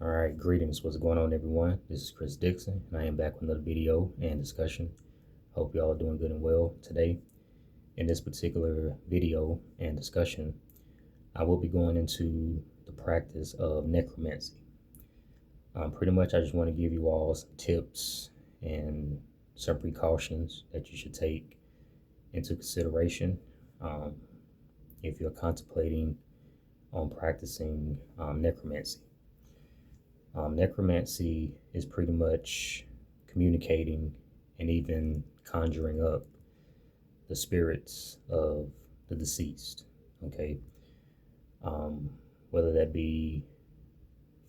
All right, greetings. What's going on, everyone? This is Chris Dixon, and I am back with another video and discussion. Hope you all are doing good and well today. In this particular video and discussion, I will be going into the practice of necromancy. Pretty much, I just want to give you all some tips and some precautions that you should take into consideration if you're contemplating on practicing necromancy. Necromancy is pretty much communicating and even conjuring up the spirits of the deceased, okay? Whether that be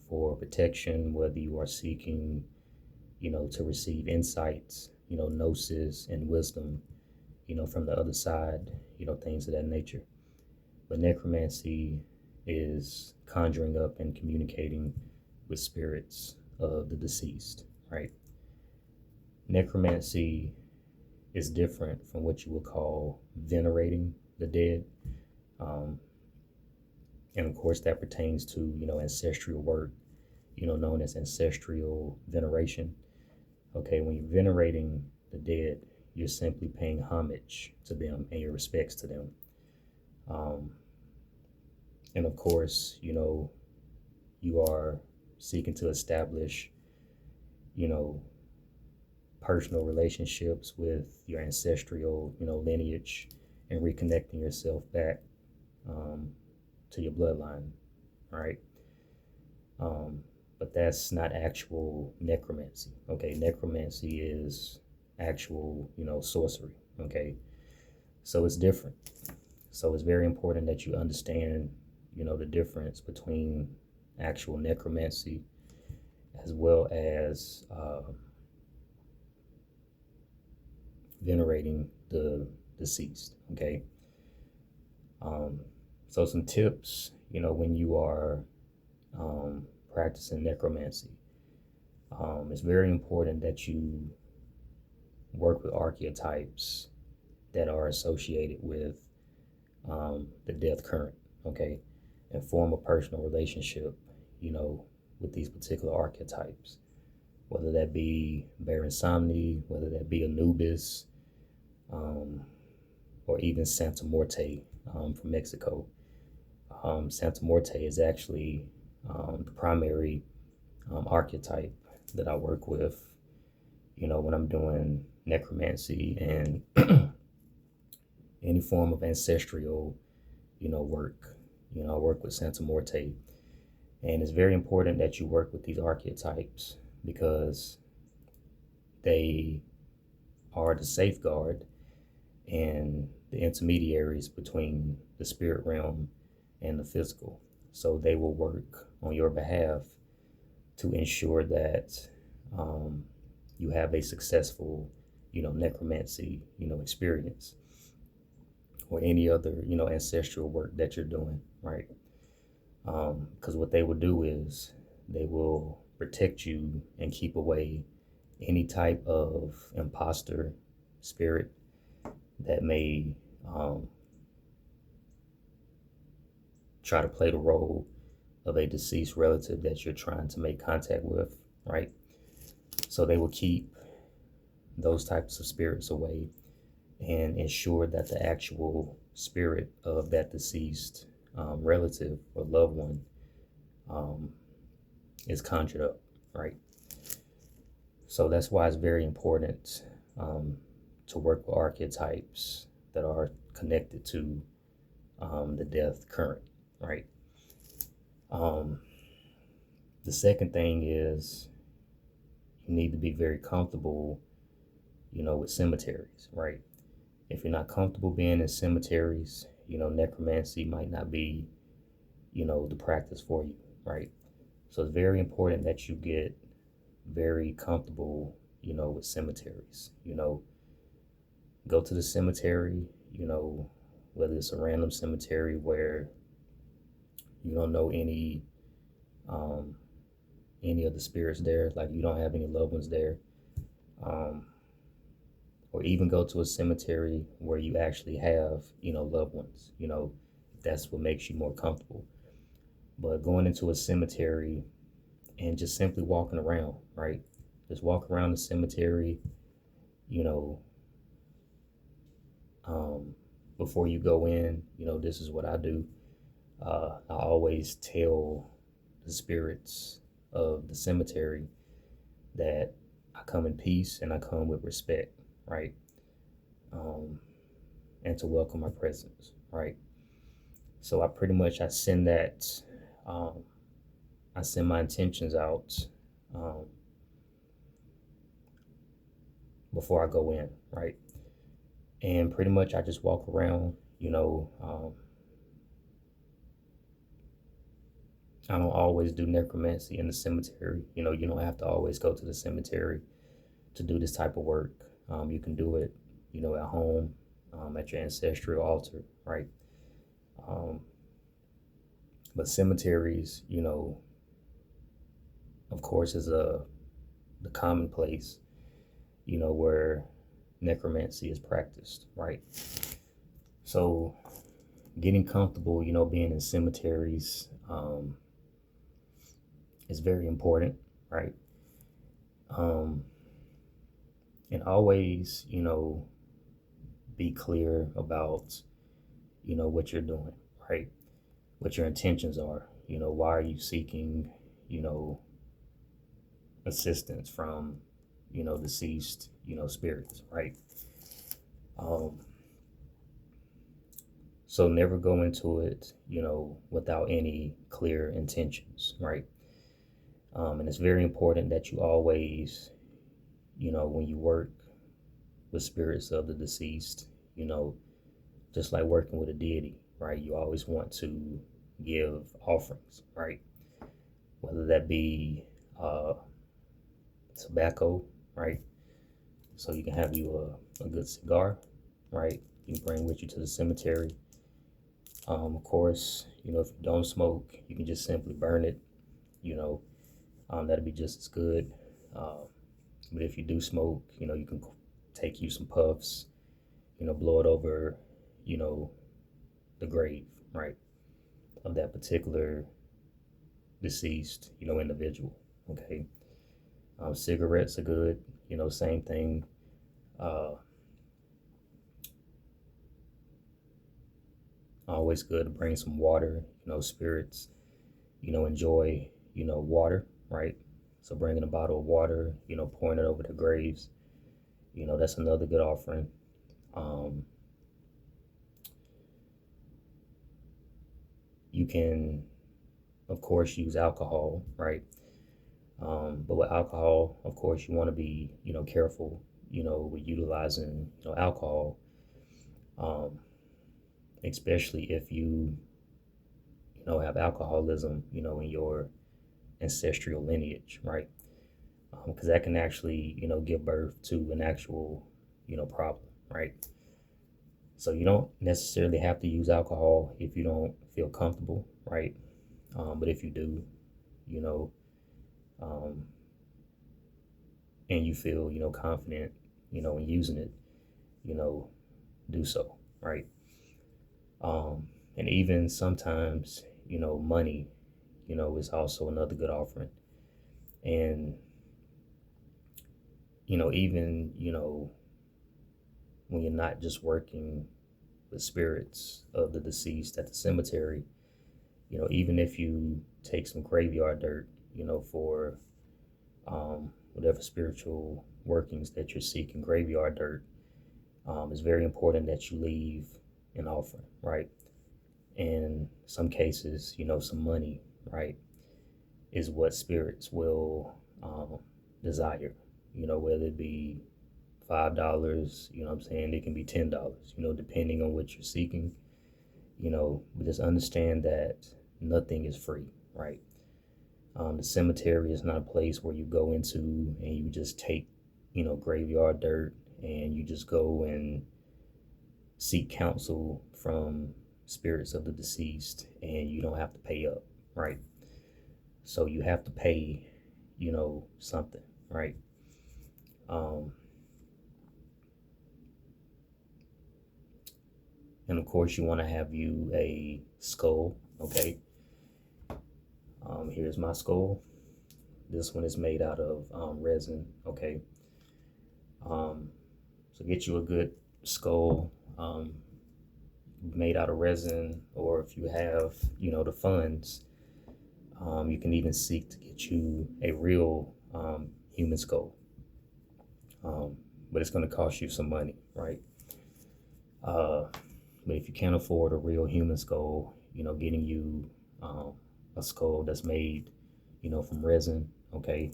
for protection, whether you are seeking, to receive insights, gnosis and wisdom, from the other side, things of that nature. But necromancy is conjuring up and communicating with spirits of the deceased, right? Necromancy is different from what you would call venerating the dead. And of course, that pertains to, ancestral work, known as ancestral veneration. Okay, when you're venerating the dead, you're simply paying homage to them and your respects to them. And of course, you are seeking to establish, personal relationships with your ancestral, lineage, and reconnecting yourself back to your bloodline, right? But that's not actual necromancy, okay? Necromancy is actual, sorcery, okay? So it's different. So it's very important that you understand, the difference between actual necromancy as well as venerating the deceased, okay? So some tips, when you are practicing necromancy, it's very important that you work with archetypes that are associated with the death current, okay? And form a personal relationship, with these particular archetypes, whether that be Baron Samni, whether that be Anubis, or even Santa Muerte from Mexico. Santa Muerte is actually the primary archetype that I work with, when I'm doing necromancy and any form of ancestral, work. I work with Santa Muerte. And it's very important that you work with these archetypes because they are the safeguard and the intermediaries between the spirit realm and the physical. So they will work on your behalf to ensure that you have a successful, necromancy, experience, or any other, ancestral work that you're doing, right? Because what they will do is they will protect you and keep away any type of imposter spirit that may try to play the role of a deceased relative that you're trying to make contact with, right? So they will keep those types of spirits away and ensure that the actual spirit of that deceased relative or loved one is conjured up, right? So that's why it's very important to work with archetypes that are connected to the death current, right? The second thing is you need to be very comfortable, with cemeteries, right? If you're not comfortable being in cemeteries, necromancy might not be, the practice for you, right? So it's very important that you get very comfortable, with cemeteries, go to the cemetery, whether it's a random cemetery where you don't know any of the spirits there, like you don't have any loved ones there, or even go to a cemetery where you actually have, loved ones, if that's what makes you more comfortable. But going into a cemetery and just simply walking around, right? Just walk around the cemetery, you know, um, before you go in. This is what I do. I always tell the spirits of the cemetery that I come in peace and I come with respect, right? Um, and to welcome my presence, right? So I send that, um, I send my intentions out um, before I go in, right? And pretty much I just walk around, I don't always do necromancy in the cemetery. You don't have to always go to the cemetery to do this type of work. You can do it, at home, at your ancestral altar, right? Um, but cemeteries, of course, is the common place, where necromancy is practiced, right? So getting comfortable, being in cemeteries is very important, right? Um, and always, be clear about, what you're doing, right? What your intentions are. Why are you seeking, you know, assistance from, deceased, spirits, right? Um, so never go into it, without any clear intentions, right? And it's very important that you always, when you work with spirits of the deceased, you know, just like working with a deity, right? You always want to give offerings, right? Whether that be uh, tobacco, right? So you can have you a good cigar, right? You can bring with you to the cemetery. Of course, if you don't smoke, you can just simply burn it, you know, that'd be just as good. Uh, but if you do smoke, you can take you some puffs, blow it over, you know, the grave, right, of that particular deceased, individual. Okay. Cigarettes are good, same thing. Uh, Always good to bring some water, spirits, enjoy, water, right? So bringing a bottle of water, pouring it over the graves, that's another good offering. Um, you can, of course, use alcohol, right? But with alcohol, of course, you want to be, careful, with utilizing, alcohol, um, especially if have alcoholism, in your ancestral lineage, right? Because that can actually, give birth to an actual, problem, right? So you don't necessarily have to use alcohol if you don't feel comfortable, right? But if you do, you know, um, and you feel, confident, in using it, you know, do so, right? And even sometimes, money, is also another good offering. And, even, when you're not just working with spirits of the deceased at the cemetery, even if you take some graveyard dirt, for whatever spiritual workings that you're seeking, graveyard dirt, it's very important that you leave an offering, right? In some cases, some money, right, is what spirits will desire, whether it be $5, what I'm saying, it can be $10, depending on what you're seeking, but just understand that nothing is free, right? The cemetery is not a place where you go into and you just take, graveyard dirt and you just go and seek counsel from spirits of the deceased and you don't have to pay up, right? So you have to pay, something, right? Um, and of course, you want to have you a skull, okay? Here's my skull. This one is made out of resin. Okay. Um, so get you a good skull made out of resin, or if you have, the funds, you can even seek to get you a real human skull. But it's going to cost you some money, right? Uh, but if you can't afford a real human skull, getting you a skull that's made, from resin, okay.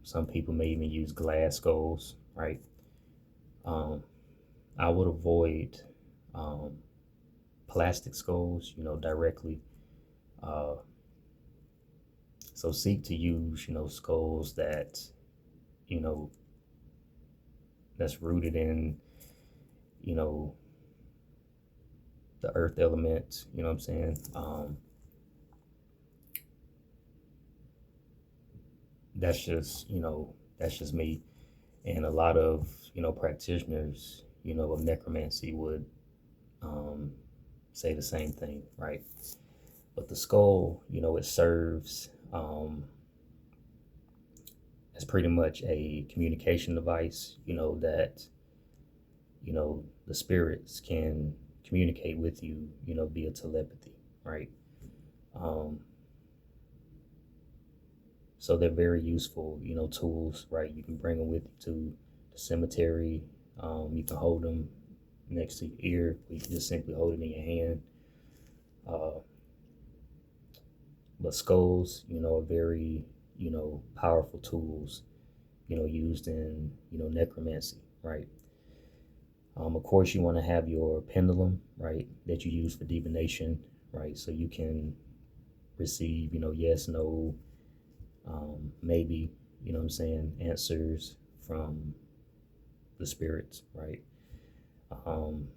Some people may even use glass skulls, right? Um, I would avoid um, plastic skulls, directly. Uh, so seek to use, skulls that, you know, that's rooted in, you know, the earth element, you know what I'm saying? That's just me. And a lot of, practitioners, of necromancy would um, say the same thing, right? But the skull, it serves as pretty much a communication device, that, the spirits can communicate with you, via telepathy, right? Um, so they're very useful, tools, right? You can bring them with you to the cemetery. You can hold them next to your ear. You can just simply hold it in your hand. Uh, but skulls, are very, powerful tools, used in, necromancy, right? Of course, you want to have your pendulum, right, that you use for divination, right? So you can receive, yes, no, maybe, what I'm saying, answers from the spirits, right? Um,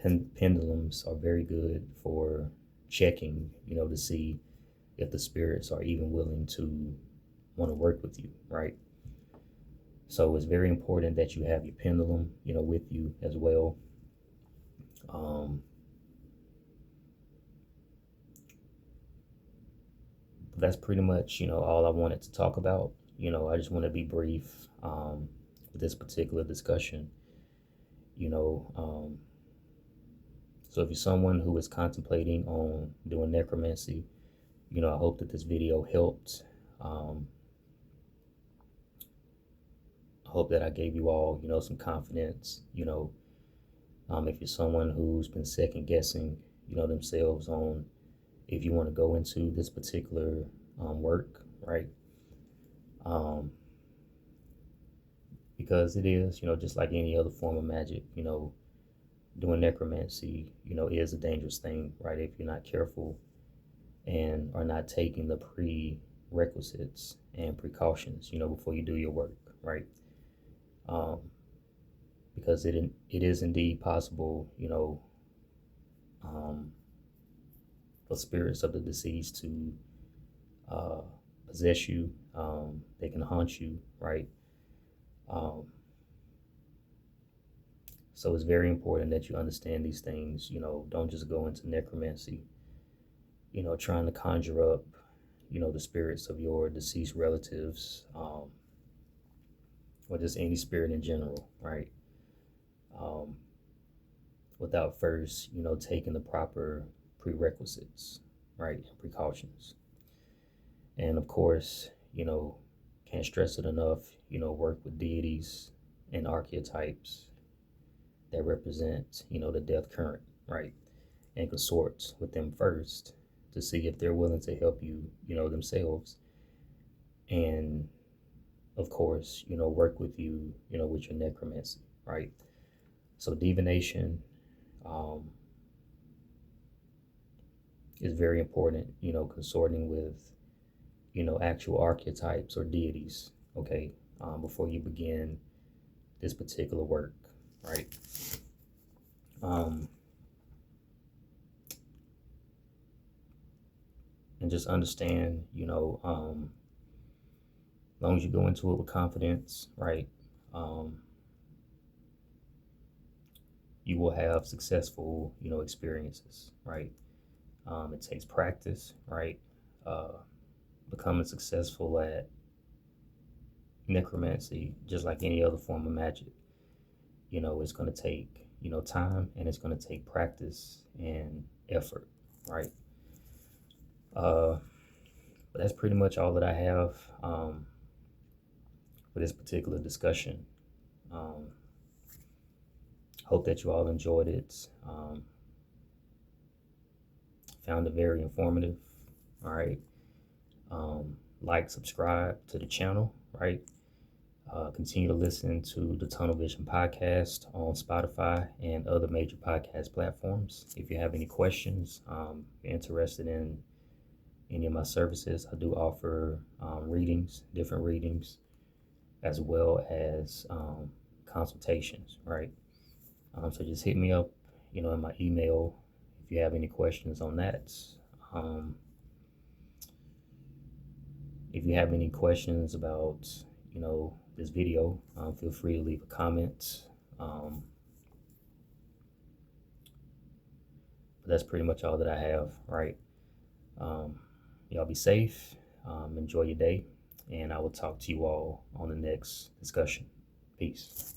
Pendulums are very good for checking, to see if the spirits are even willing to want to work with you, right? So it's very important that you have your pendulum, with you as well. Um, that's pretty much, all I wanted to talk about. I just want to be brief with this particular discussion. You know, um, so if you're someone who is contemplating on doing necromancy, I hope that this video helped. Um, I hope that I gave you all, some confidence. If you're someone who's been second guessing, themselves on if you want to go into this particular work, right? Um, because it is, just like any other form of magic, doing necromancy, is a dangerous thing, right? If you're not careful and are not taking the prerequisites and precautions, before you do your work, right? Um, because it is indeed possible, um, for spirits of the deceased to uh, possess you. They can haunt you, right? Um, so it's very important that you understand these things. Don't just go into necromancy, trying to conjure up, the spirits of your deceased relatives, or just any spirit in general, right? Um, Without first, taking the proper prerequisites, right? And precautions. And of course, can't stress it enough, work with deities and archetypes that represent, the death current, right? And consort with them first to see if they're willing to help you, themselves. And of course, work with you, with your necromancy, right? So divination um, is very important, consorting with, actual archetypes or deities, okay, before you begin this particular work, right? Um, and just understand, as long as you go into it with confidence, right, um, you will have successful, experiences, right? It takes practice, right? Uh, becoming successful at necromancy, just like any other form of magic, it's going to take, time, and it's going to take practice and effort, right? Uh, but that's pretty much all that I have for this particular discussion. Um, hope that you all enjoyed it. Found it very informative. All right. Like, subscribe to the channel, right? Continue to listen to the Tunnel Vision podcast on Spotify and other major podcast platforms. If you have any questions, you're interested in any of my services, I do offer different readings, as well as consultations, right? So just hit me up, in my email if you have any questions on that. If you have any questions about, this video, feel free to leave a comment. But that's pretty much all that I have, right? Y'all be safe, enjoy your day, and I will talk to you all on the next discussion. Peace.